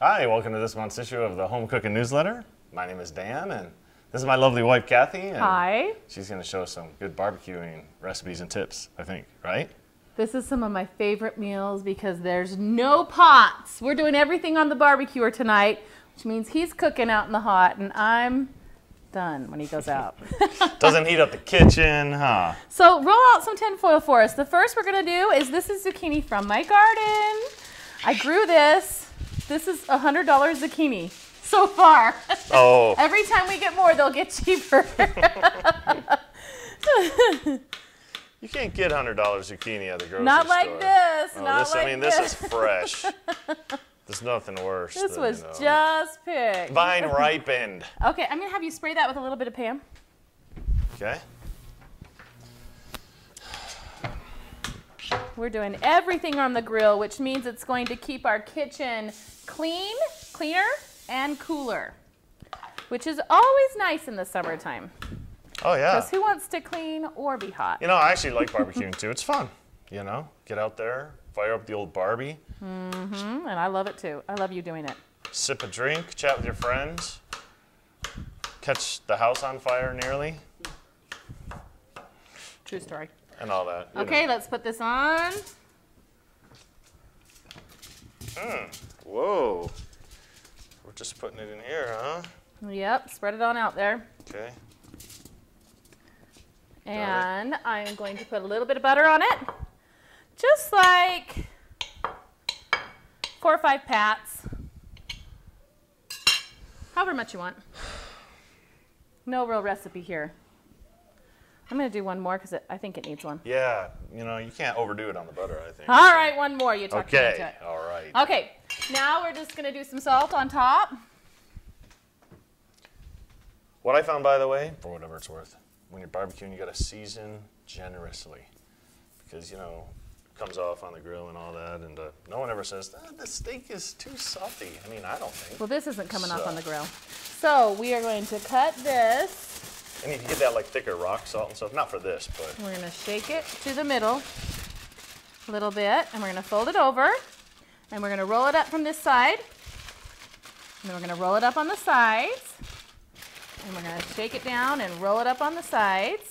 Hi, welcome to this month's issue of the HomeCook'n newsletter. My name is Dan, and this is my lovely wife, Kathy. And hi. She's going to show us some good barbecuing recipes and tips, I think, right? This is some of my favorite meals because there's no pots. We're doing everything on the barbecuer tonight, which means he's cooking out in the hot, and I'm done when he goes out. Doesn't heat up the kitchen, huh? So roll out some tin foil for us. The first we're going to do is this is zucchini from my garden. I grew this. This is $100 zucchini so far. Oh. Every time we get more, they'll get cheaper. You can't get $100 zucchini at the grocery store. Not like this. Oh, not like I mean, this is fresh. There's nothing worse. This than, was just picked. Vine ripened. Okay, I'm going to have you spray that with a little bit of Pam. Okay. We're doing everything on the grill, which means it's going to keep our kitchen cleaner, and cooler, which is always nice in the summertime. Oh, yeah. Because who wants to clean or be hot? You know, I actually like barbecuing, too. It's fun, you know? Get out there, fire up the old Barbie. Mm-hmm, and I love it, too. I love you doing it. Sip a drink, chat with your friends, catch the house on fire nearly. True story. And all that. Okay, let's put this on. Whoa. We're just putting it in here, huh? Yep, spread it on out there. Okay. And I'm going to put a little bit of butter on it. Just like 4 or 5 pats. However much you want. No real recipe here. I'm going to do one more because I think it needs one. Yeah, you know, you can't overdo it on the butter, I think. All right, one more. You talked me into it. All right. Okay, now we're just going to do some salt on top. What I found, by the way, for whatever it's worth, when you're barbecuing, you got to season generously because, you know, it comes off on the grill and all that, and no one ever says, the steak is too salty. I mean, I don't think. Well, this isn't coming off on the grill. So we are going to cut this. And you can get that like thicker rock salt and stuff. Not for this, but. We're going to shake it to the middle a little bit, and we're going to fold it over, and we're going to roll it up from this side, and then we're going to roll it up on the sides, and we're going to shake it down and roll it up on the sides,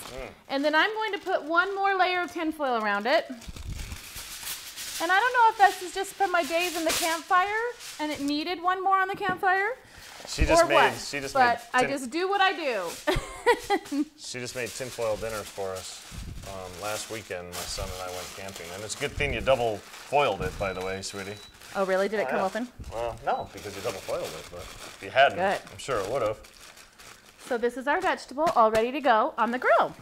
and then I'm going to put one more layer of tin foil around it. And I don't know if this is just from my days in the campfire, and it needed one more on the campfire. She just made I just do what I do. She just made tinfoil dinners for us last weekend. My son and I went camping, and it's a good thing you double foiled it, by the way, sweetie. Oh, really? Did it come open? Well, no, because you double foiled it, but if you hadn't, I'm sure it would have. So this is our vegetable all ready to go on the grill.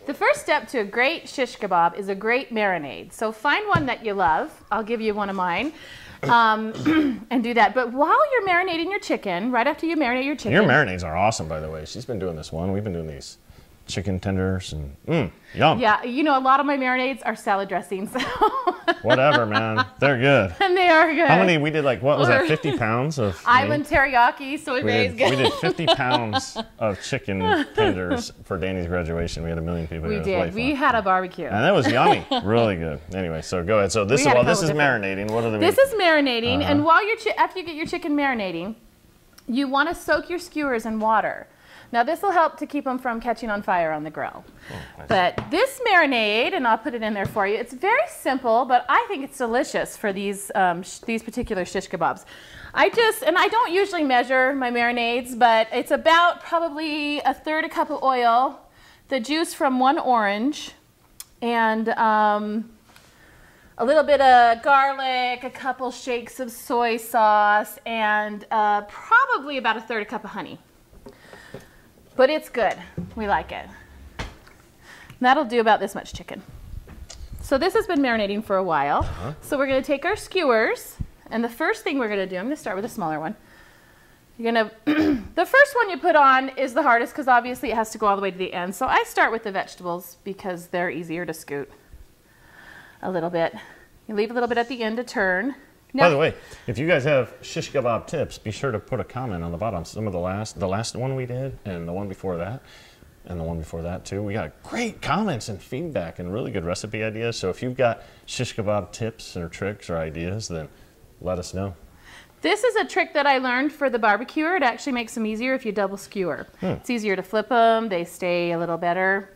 The first step to a great shish kebab is a great marinade. So find one that you love. I'll give you one of mine. And do that. But while you're marinating your chicken, right after you marinate your chicken. Your marinades are awesome, by the way. She's been doing this one. We've been doing these chicken tenders and yum. Yeah, you know, a lot of my marinades are salad dressings. Whatever, man. They're good. And they are good. How many? We did like, what was that, 50 pounds of Island teriyaki, soy base. We did 50 pounds of chicken tenders for Danny's graduation. We had 1 million people. We did. We had a barbecue. And that was yummy. Really good. Anyway, so go ahead. So this is marinating. What are the This is marinating, and while after you get your chicken marinating, you want to soak your skewers in water. Now this will help to keep them from catching on fire on the grill. Oh, nice. But this marinade, and I'll put it in there for you, it's very simple, but I think it's delicious for these particular shish kebabs. I don't usually measure my marinades, but it's about probably 1/3 a cup of oil, the juice from 1 orange, and a little bit of garlic, a couple shakes of soy sauce, and probably about 1/3 a cup of honey. But it's good. We like it. That'll do about this much chicken. So this has been marinating for a while. So we're going to take our skewers, and the first thing we're going to do, I'm going to start with a smaller one. You're going to, the first one you put on is the hardest because obviously it has to go all the way to the end. So I start with the vegetables because they're easier to scoot a little bit. You leave a little bit at the end to turn. Now, by the way, if you guys have shish kebab tips, be sure to put a comment on the bottom. Some of the last one we did, and the one before that, and the one before that too. We got great comments and feedback and really good recipe ideas. So if you've got shish kebab tips or tricks or ideas, then let us know. This is a trick that I learned for the barbecuer. It actually makes them easier if you double skewer. It's easier to flip them. They stay a little better.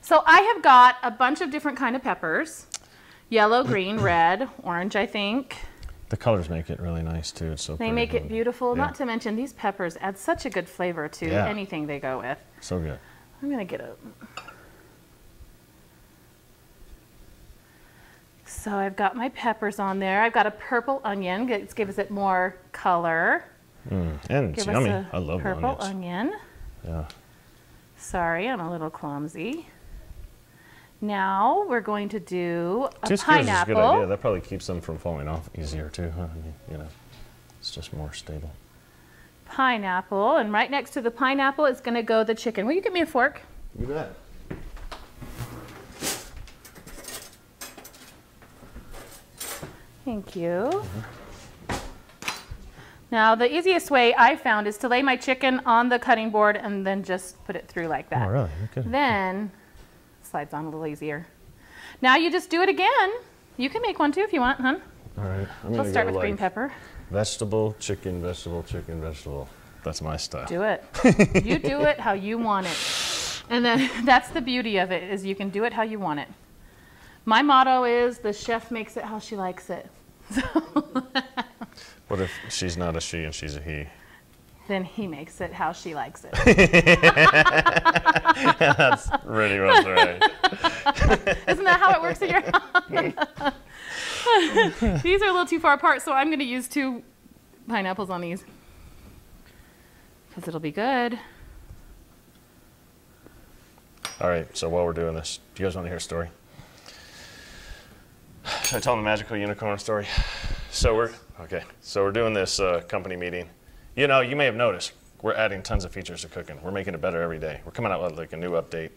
So I have got a bunch of different kind of peppers. Yellow, green, red, orange, I think. The colors make it really nice too. It's so They make it beautiful. Yeah. Not to mention these peppers add such a good flavor to anything they go with. So good. I'm gonna get a. So I've got my peppers on there. I've got a purple onion. It gives it more color. And it's yummy. I love purple onions. onion. Yeah. Sorry, I'm a little clumsy. Now we're going to do a 2 skewers pineapple. is a good idea. That probably keeps them from falling off easier too. Huh? I mean, you know, it's just more stable. Pineapple, and right next to the pineapple is going to go the chicken. Will you give me a fork? You bet. Thank you. Now the easiest way I found is to lay my chicken on the cutting board and then just put it through like that. Oh, really? Okay. Then slides on a little easier. Now you just do it again. You can make one too if you want, hon. All right. We'll start with green pepper. Vegetable, chicken, vegetable, chicken, vegetable. That's my style. Do it. You do it how you want it. And then that's the beauty of it, is you can do it how you want it. My motto is the chef makes it how she likes it. So What if she's not a she and she's a he? Then he makes it how she likes it. That's really much right. Isn't that how it works in your house? These are a little too far apart, so I'm going to use 2 pineapples on these. Because it'll be good. All right, so while we're doing this, do you guys want to hear a story? Should I tell them the magical unicorn story? So we're doing this company meeting. You know, you may have noticed we're adding tons of features to cooking. We're making it better every day. We're coming out with like a new update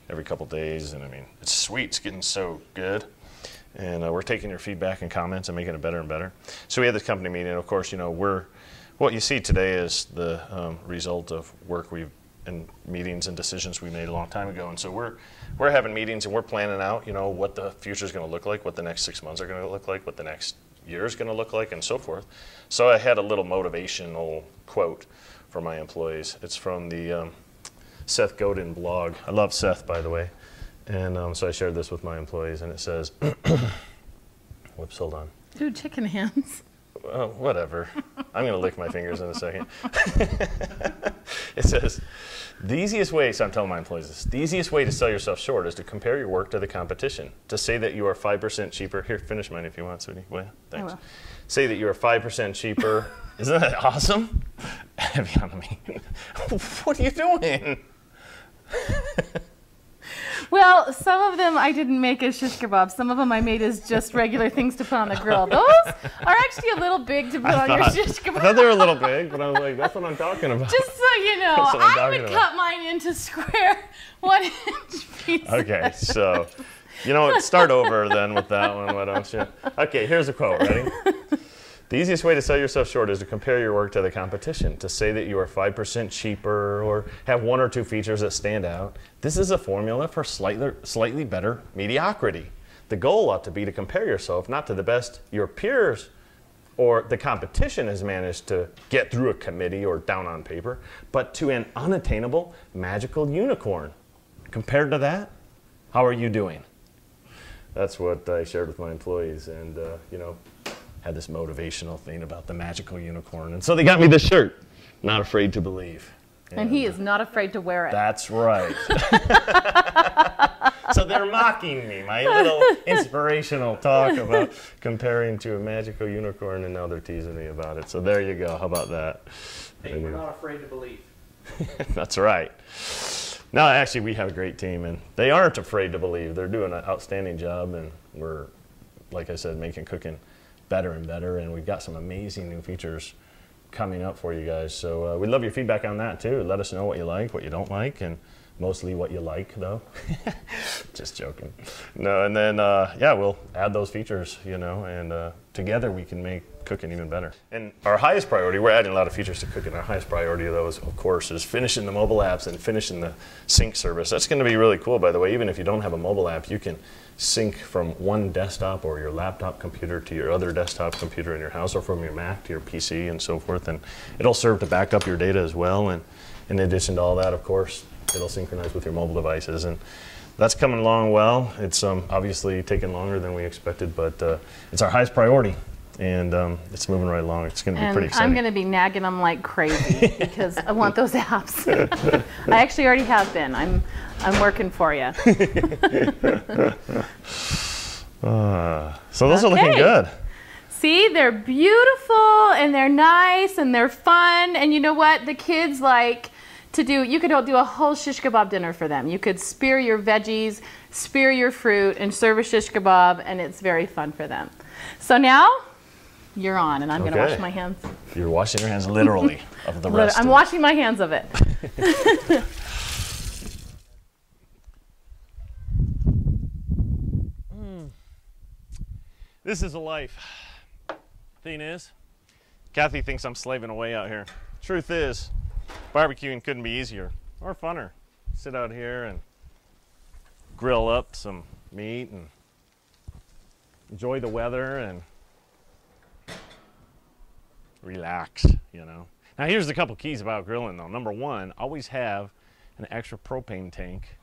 every couple days, and I mean, it's sweet. It's getting so good, and we're taking your feedback and comments and making it better and better. So we had this company meeting. Of course, you know, what you see today is the result of work and meetings and decisions we made a long time ago. And so we're having meetings and we're planning out, you know, what the future is going to look like, what the next 6 months are going to look like, what the next year is going to look like, and so forth. So I had a little motivational quote for my employees. It's from the Seth Godin blog. I love Seth, by the way. And so I shared this with my employees, and it says, whoops, hold on. Dude, chicken hands. Whatever. I'm going to lick my fingers in a second. It says, the easiest way, so I'm telling my employees this, the easiest way to sell yourself short is to compare your work to the competition. To say that you are 5% cheaper. Here, finish mine if you want, sweetie. Well, thanks. Say that you are 5% cheaper. Isn't that awesome? Heavy on me. What are you doing? Well, some of them I didn't make as shish kebabs. Some of them I made as just regular things to put on the grill. Those are actually a little big to put on your shish kebab. I thought they were a little big, but I was like, that's what I'm talking about. Just so you know, I would cut mine into square 1-inch pieces. Okay, so, you know what, start over then with that one, why don't you? Okay, here's a quote, ready? The easiest way to sell yourself short is to compare your work to the competition, to say that you are 5% cheaper or have 1 or 2 features that stand out. This is a formula for slightly better mediocrity. The goal ought to be to compare yourself not to the best your peers or the competition has managed to get through a committee or down on paper, but to an unattainable magical unicorn. Compared to that, how are you doing? That's what I shared with my employees, and you know, had this motivational thing about the magical unicorn. And so they got me this shirt, Not Afraid to Believe. And he is not afraid to wear it. That's right. So they're mocking me, my little inspirational talk about comparing to a magical unicorn, and now they're teasing me about it. So there you go. How about that? Hey, we're not afraid to believe. That's right. No, actually, we have a great team, and they aren't afraid to believe. They're doing an outstanding job, and we're, like I said, making cooking better and better, and we've got some amazing new features coming up for you guys. So we'd love your feedback on that too. Let us know what you like, what you don't like, and mostly what you like, though. Just joking. No, and then, yeah, we'll add those features, you know, and together we can make cooking even better. And our highest priority, we're adding a lot of features to cooking. Our highest priority, though, is, of course, is finishing the mobile apps and finishing the sync service. That's going to be really cool, by the way. Even if you don't have a mobile app, you can sync from one desktop or your laptop computer to your other desktop computer in your house, or from your Mac to your PC and so forth. And it'll serve to back up your data as well. And in addition to all that, of course, it'll synchronize with your mobile devices. And that's coming along well. It's obviously taken longer than we expected, but it's our highest priority. And it's moving right along. It's going to be pretty exciting. I'm going to be nagging them like crazy because I want those apps. I actually already have been. I'm working for you. So those are looking good. See, they're beautiful and they're nice and they're fun. And you know what? The kids like to do, you could do a whole shish kebab dinner for them. You could spear your veggies, spear your fruit, and serve a shish kebab, and it's very fun for them. So now, you're on, and I'm going to wash my hands. You're washing your hands literally of the rest. I'm washing my hands of it. This is a life. Thing is, Kathy thinks I'm slaving away out here. Truth is, barbecuing couldn't be easier or funner. Sit out here and grill up some meat and enjoy the weather and relax, you know. Now here's a couple keys about grilling though. Number one, always have an extra propane tank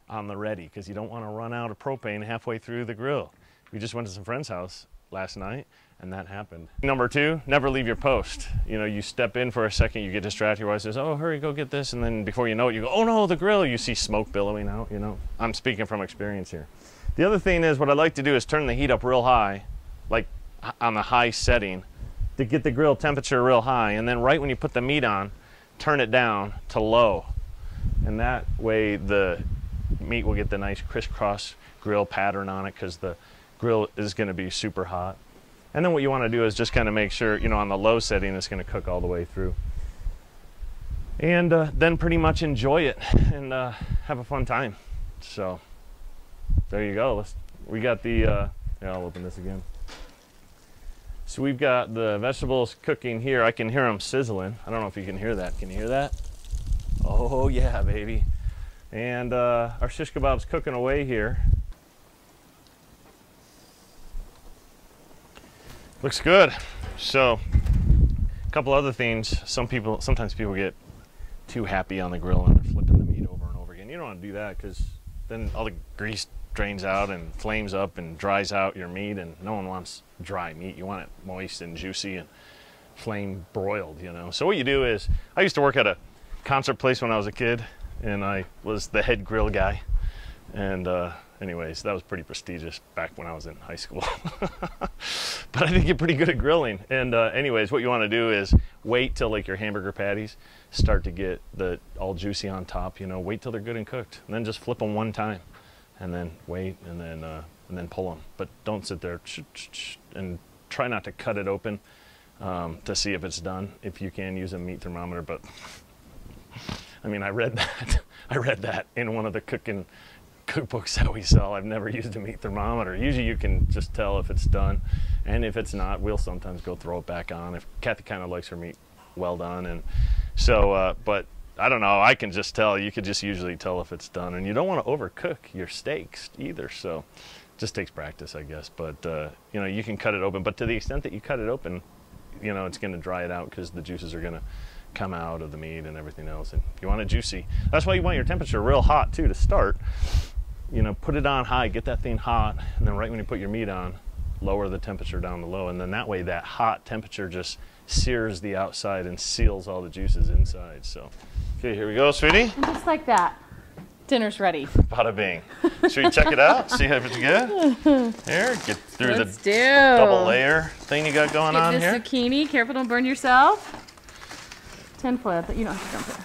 on the ready, because you don't want to run out of propane halfway through the grill. We just went to some friend's house last night and that happened. Number two, never leave your post. You know, you step in for a second, you get distracted, your wife says, oh, hurry, go get this, and then before you know it, you go, oh no, the grill, you see smoke billowing out, you know. I'm speaking from experience here. The other thing is, what I like to do is turn the heat up real high, like on the high setting, to get the grill temperature real high, and then right when you put the meat on, turn it down to low. And that way the meat will get the nice crisscross grill pattern on it, because the grill is going to be super hot. And then what you want to do is just kind of make sure, you know, on the low setting it's going to cook all the way through. And then pretty much enjoy it and have a fun time. So there you go. We got the, yeah, I'll open this again. So we've got the vegetables cooking here. I can hear them sizzling. I don't know if you can hear that. Can you hear that? Oh yeah, baby. And our shish kebab's cooking away here. Looks good. So a couple other things. Sometimes people get too happy on the grill and they're flipping the meat over and over again. You don't want to do that, because then all the grease drains out and flames up and dries out your meat, and no one wants dry meat. You want it moist and juicy and flame broiled, you know. So what you do is, I used to work at a concert place when I was a kid, and I was the head grill guy. And anyways, that was pretty prestigious back when I was in high school. But I did get pretty good at grilling. And anyways, what you want to do is wait till like your hamburger patties start to get all juicy on top, you know. Wait till they're good and cooked, and then just flip them one time, and then wait, and then pull them. But don't sit there and try not to cut it open to see if it's done. If you can, use a meat thermometer. But I mean, I read that in one of the cooking cookbooks that we sell. I've never used a meat thermometer. Usually you can just tell if it's done, and if it's not, we'll sometimes go throw it back on. If Kathy kind of likes her meat well done, and so but I don't know, I can just tell. You could just usually tell if it's done, and you don't want to overcook your steaks either, so it just takes practice, I guess. But you know, you can cut it open, but to the extent that you cut it open, you know, it's going to dry it out, because the juices are going to come out of the meat and everything else, and you want it juicy. That's why you want your temperature real hot too to start. You know, put it on high, get that thing hot, and then right when you put your meat on, lower the temperature down to low, and then that way that hot temperature just sears the outside and seals all the juices inside. So, okay, here we go, sweetie. And just like that, dinner's ready. Bada bing. Should we check it out? See if it's good? Here, get through Let's the double layer thing you got going on here. Get this zucchini. Careful, don't burn yourself. Tinfoil, but you don't have to dump it.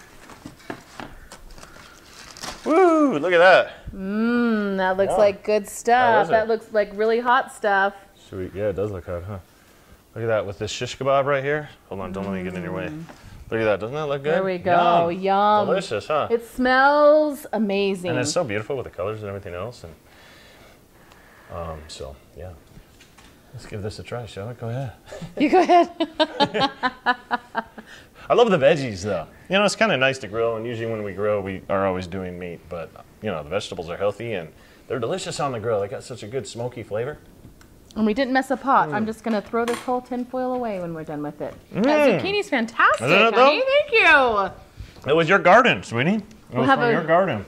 Woo, look at that. Mmm, that looks like good stuff. That looks like really hot stuff. Sweet, yeah, it does look hot, huh? Look at that with this shish kebab right here. Hold on, don't let me get in your way. Look at that. Doesn't that look good? There we go. Yum. Delicious, huh? It smells amazing. And it's so beautiful with the colors and everything else. And so, yeah. Let's give this a try, shall we? Go ahead. You go ahead. I love the veggies, though. You know, it's kind of nice to grill, and usually when we grill, we are always doing meat. But, you know, the vegetables are healthy, and they're delicious on the grill. They got such a good smoky flavor. And we didn't mess a pot. I'm just going to throw this whole tin foil away when we're done with it. That zucchini's fantastic, Isn't it, honey. though? Thank you. It was your garden, sweetie. It was from your garden.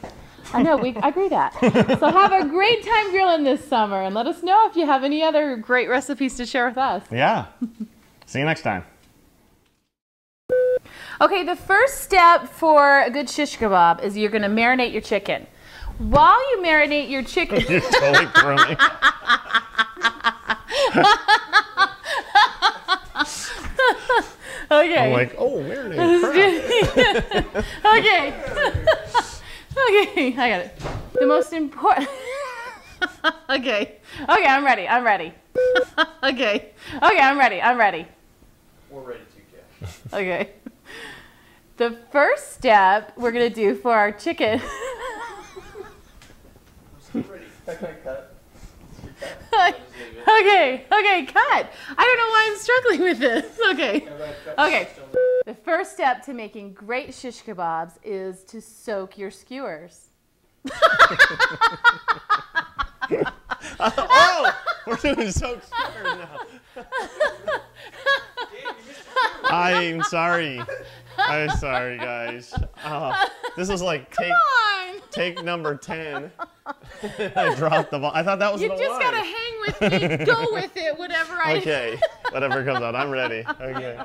I know, I agree that. So have a great time grilling this summer, and let us know if you have any other great recipes to share with us. Yeah. See you next time. Okay, the first step for a good shish kebab is you're going to marinate your chicken. While you marinate your chicken... You totally threw me. Okay. I'm like, oh, marinade. Okay. Okay, I got it. The most important... Okay. Okay, I'm ready. Okay, I'm ready. We're ready to, Cash. Okay. The first step we're going to do for our chicken... I'm ready. Can I cut? Okay, cut. I don't know why I'm struggling with this. Okay. The first step to making great shish kebabs is to soak your skewers. Oh, we're doing soak skewers now. I'm sorry. I'm sorry, guys. This is like take number 10. I dropped the ball. I thought that was the line. You just gotta hang with me. Go with it, whatever I... Okay, whatever comes out. I'm ready. Okay.